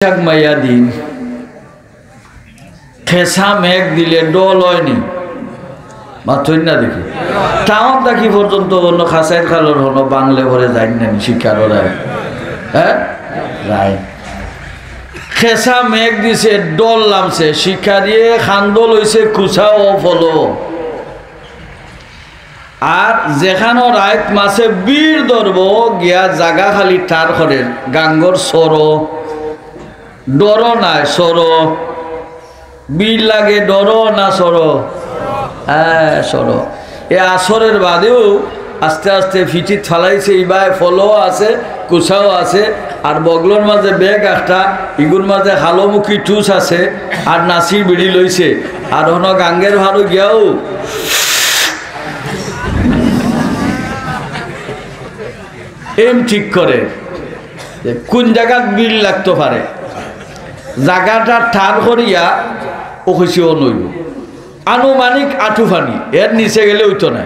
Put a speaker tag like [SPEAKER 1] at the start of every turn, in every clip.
[SPEAKER 1] মাইয়া দিন খেসা মেঘ দিলে ডল হয়নি মাত্রই না দেখি টাউন থাকি পর্যন্ত অন্য খাসাইর খালোর হলো বাংলা ভরে যাই না শিক্ষার রায় হ্যাঁ রায় খেসা মেঘ দিছে ডল নামছে শিক্ষা দিয়ে খান্দল হয়েছে কুচা ও ফলো আর যেখানো রাত মাসে বীর ধরব গিয়া জাগা খালি ঠার করে গাঙ্গর সরো ডর নাই সরো বীর লাগে ডর না সরো হ্যাঁ সরো এ আসরের বাদেও আস্তে আস্তে ফিটিত ফালাইছে এইবার ফলো আছে কুচাও আছে আর বগলোর মাঝে বেগ একটা ইগুর মাঝে হালোমুখী টুস আছে আর নাচির বিড়ি লইছে আর হন গাঙ্গের ভাড়ু গিয়াও এম ঠিক করে কোন জায়গাত বিল লাগতে পারে জায়গাটা ঠার করিয়া ও খুশিও নইব আনুমানিক আঠুফানি এর নিচে গেলে ওইতো না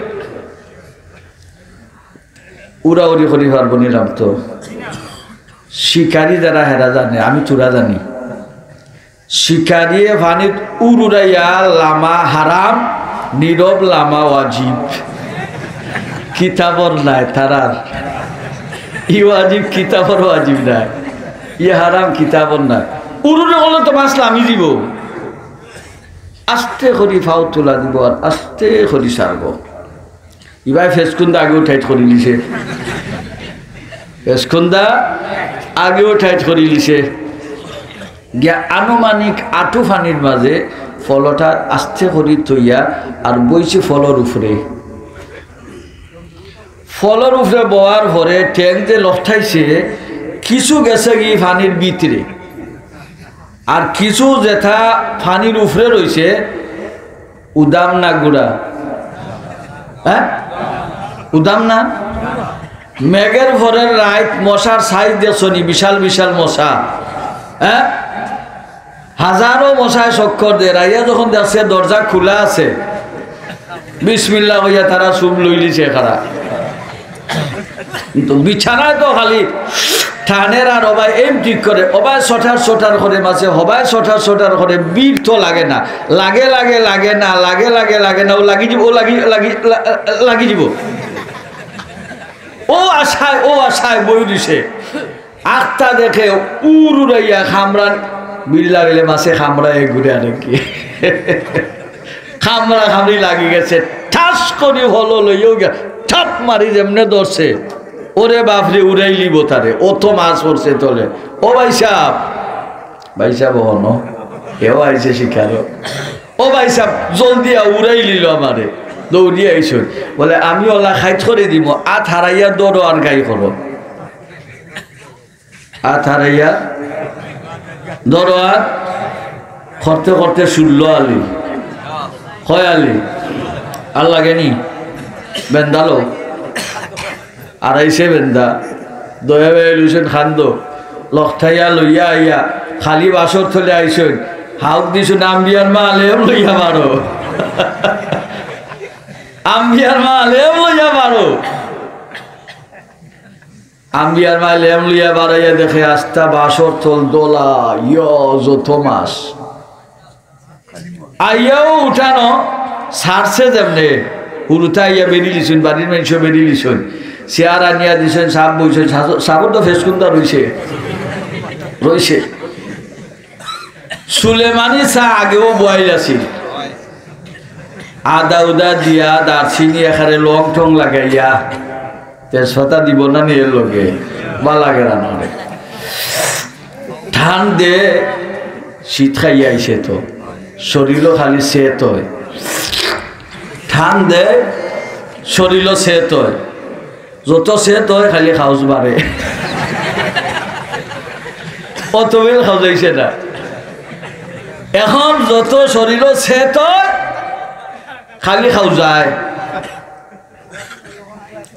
[SPEAKER 1] উড়াউড়ি করি পারবো নিলাম তো শিকারি যারা হেরা জানে আমি চূড়া জানি শিকারিয়ে ফানিত উড়াইয়া লামা হারাম নীরব লামা ওয়াজিব কিতাবর নাই তারার ই ওয়াজিব কিতাবর ওয়াজিব নাই ই হারাম কিতাবর নাই উড়ুরে হলে তো মাছ লামি দিব আস্তে করি ফাও তোলা দিব আর আস্তে করি সারব ইবাই ফেসকুন্দা আগেও টাইট করে লিছে ফেসকুন্দা আগেও টাইট করে লিছে গিয়া আনুমানিক আঁটু ফানির মাঝে ফলটা আস্তে করি তৈয়া আর বইছে ফলর উপরে বওয়ার পরে ট্যাং যে লঠাইছে কিছু গেছে কি ফানির ভিতরে আর কিছু যেথা ফানির উপরে রয়েছে উদাম না গুড়া হ্যাঁ উদাম না মেঘের ভরের রাত মশার সাইজ দেখছনি বিশাল বিশাল মশা হ্যাঁ হাজারো মশায় চক্কর দে রাইয়া যখন দেখছে দরজা খোলা আছে বিসমিল্লাহ হইয়া তারা চুপ লইলিছে খারা কিন্তু বিছানায় তো খালি ঠানের আর অবাই এম ঠিক করে অবাই ছটার করে মাঝে হবাই ছটার করে বীর তো লাগে না লাগে না ও লাগি যাব লাগি যাব ও আশায় বই দিছে আটটা দেখে উড়াইয়া খামরান বিল্লা গেলে মাছে খামড়ায় ঘুরে আনে কি খামড়ি লাগি গেছে ঠাস করে হলো লইও গে ঠাপ মারি যেমনে ধরছে ওরে বাপরে উড়াই লিব তারে ও তো মাছ পড়ছে তলে ও ভাই সাহেব হন এও আইছে শিকার ও ভাই সাহেব জলদি উড়াই লিল আমারে দৌড়িয়ে আইস বলে আমি ওলা খাইত করে দিব আত হারাইয়া দৌড়ো আর গাই করো আত হারাইয়া দৌড়ো আর করতে করতে শুনলো আলি হয় আলি আর লাগেনি বেন্দালো আড়াইশে বেন্দা দয়া লুছেন খান্দ লক্ষাইয়া লইয়া আইয়া খালি বাসর থলে আইসন হাউক দিছুন আম্বিয়ার মা আলেম লইয়া মারো আম্বিয়ার মা আলেম লইয়া মারো আম্বিয়ার মা আলেম লইয়া বাড়াইয়া দেখে আস্তা বাসর থল দোলা যত মাস আইয়াও উঠানো সারছে যেমনে উলুটা ইয়া বেরিয়ে লিছুন বাড়ির মানুষ বেরিয়ে লিছুন চেয়ার আনিয়া দিছেন সাপ বইছেন সাপর তো ফেসকুন্দা রয়েছে সুলেমানি চা আগেও বয়েল আছিল আদা উদা দিয়া দারচিনি এখানে লং টং লাগাইয়া তেজপাতা দিব না নিয়ে লগে বা লাগে রান্নারে ধান দে শীত খাইয়া আইছে তো শরীরও খালি সেত হয় ধান দে শরীরও সেত হয় যত সেত হয় খালি খাউজ বাড়ে অত বেল খাওয়াইছে না এখন যত শরীরও সেত হয় খালি খাও যায়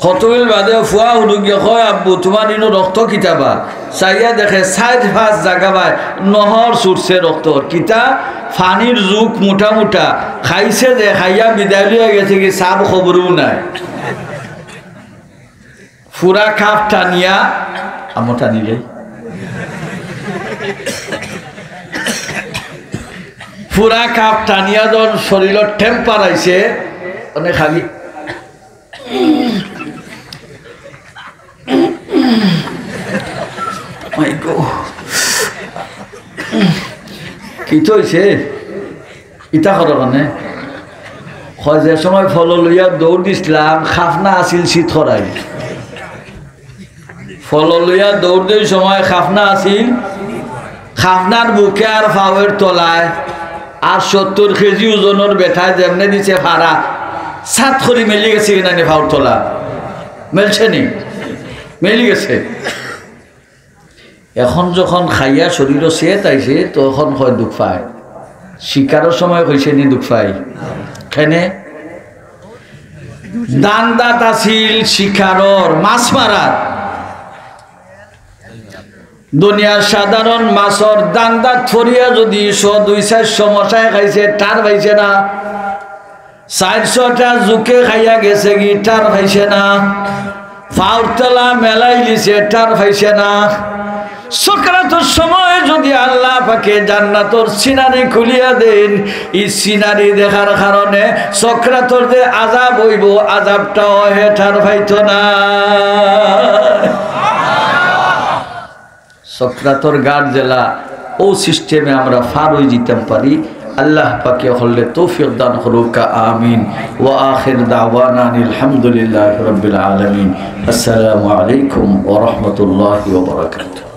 [SPEAKER 1] কতবেল বাদে ফুয়া হুদুগিয়া কয় আব্বু তোমার ইনো রক্ত কিতাবা চাইয়া দেখে সাইড ফাঁস জাগা পায় নহর ছুটছে রক্ত কিতা ফানির যুগ মোটা খাইছে যে খাইয়া বিদায় লিয়া গেছে কি সাব খবরও নাই ফুরা খাপ টানিয়া আমো টানিলে পুরা কাপ টানিয়া জন শরীরের টেম্পার আইছে অনেক খালি কি তো হয়েছে ইটা করার কারণে যে সময় ফল লইয়া দৌড় দিছিলাম খাফনা আছিল শীত খরাই ফল লইয়া দৌড় দেওয়ার সময় খাফনা আছিল খাফনার বুকে আর ফাওয়ের তলায় আর 70 কেজি ওজনের বেঠায় যেমনে দিছে ভাড়া সাত করে মেলি গেছে কিনা নি ফাওর তলা মেলছে নি মেলি গেছে এখন যখন খাইয়া শরীর চেত আইছে তখন হয় দুঃখ পায় শিকারের সময় হয়েছে নি দুঃখ পাই কেনে দান্দাত আছিল শিকারর মাছ মারার দুনিয়ার সাধারণ মাছর দান্দাত ফরিয়া যদি 100-200 মশায় খাইছে টার পাইছে না 400টা জুকে খাইয়া গেছে কি টার পাইছে না ফাউরতলা মেলাই লিছে টার পাইছে না সকরাতর সময় যদি আল্লাহ পাকে জান্নাতর সিনারি খুলিয়া দেন এই সিনারি দেখার কারণে সকরাতর যে আযাব হইব আযাবটাও হেঠার পাইতো না সকরাতর গাড় জেলা ও সিস্টেমে আমরা ফার হয়ে যেতে পারি আল্লাহ পাকে হলে তৌফিক দান করুক আমিন ওয়া আখির দাওয়ানা আলহামদুলিল্লাহি রাব্বিল আলামিন আসসালামু আলাইকুম ওয়া রাহমাতুল্লাহি ওয়া বারাকাতুহু।